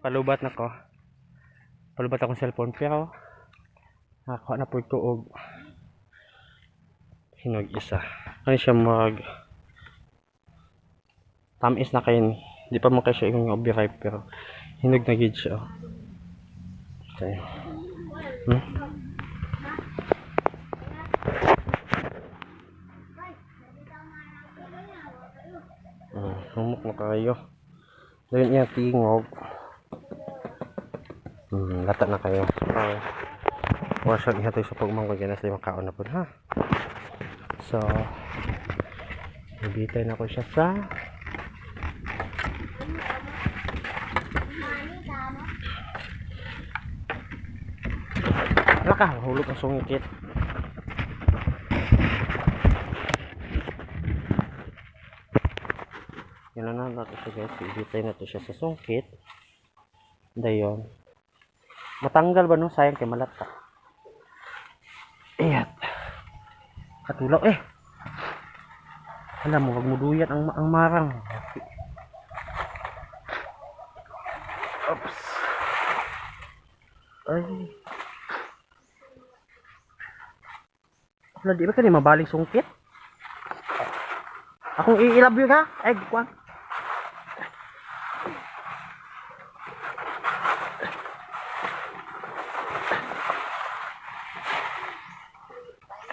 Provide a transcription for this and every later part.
palubat na ko. Palubat akong cellphone pero nakakuha na po ito og hinog isa. Ano siya mag tamis na kayo. Di pa mo kayo siya yung overripe pero hinog na gid siya. Okay. Humok na kayo. Doon yung tingog. Lata na kayo. Wash out ihatoy sa pagmangkod yan na sila makaon na po ha. So ibitay na ko siya sa laka, hulog ang sungkit. Yan na natin siya guys. Ibitay na to siya sa sungkit. Dayon. Matanggal ba no? Sayang kay malata. Ayan. Katulaw eh. Alam mo, wag mo duyan ang marang. Oops. Ay. Wala, di ba ka ni mabaling sungkit? Akong i-love you ha? Ay, kwan.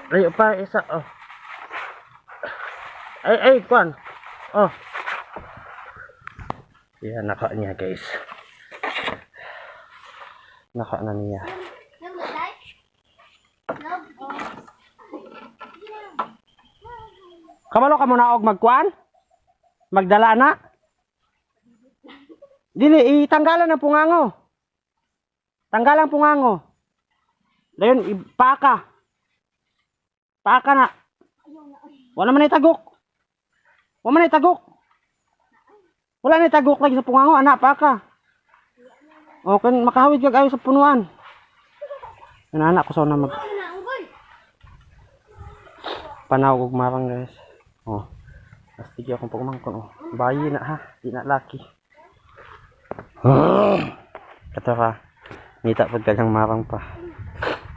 Ay, pa, isa, oh. Ay, kwan. Oh. Yan, naka niya guys. Naka na niya. Kamalo ka muna og magkuan? Magdala na? Dili, itanggalan ang pungango. Tanggalan ang pungango. Dayon, ipaka. Paka na. Wala man itagok. Wala man itagok. Wala na itagok lagi sa pungango, anak, paka. O, kan makahawid kag ayo sa punuan. Yan anak ko sa na mag panawag og marang guys. Oh. Astig akong pagmangkon oh. Bayi na ha, di na laki. Kato ka. Ngita pud kagang marang pa.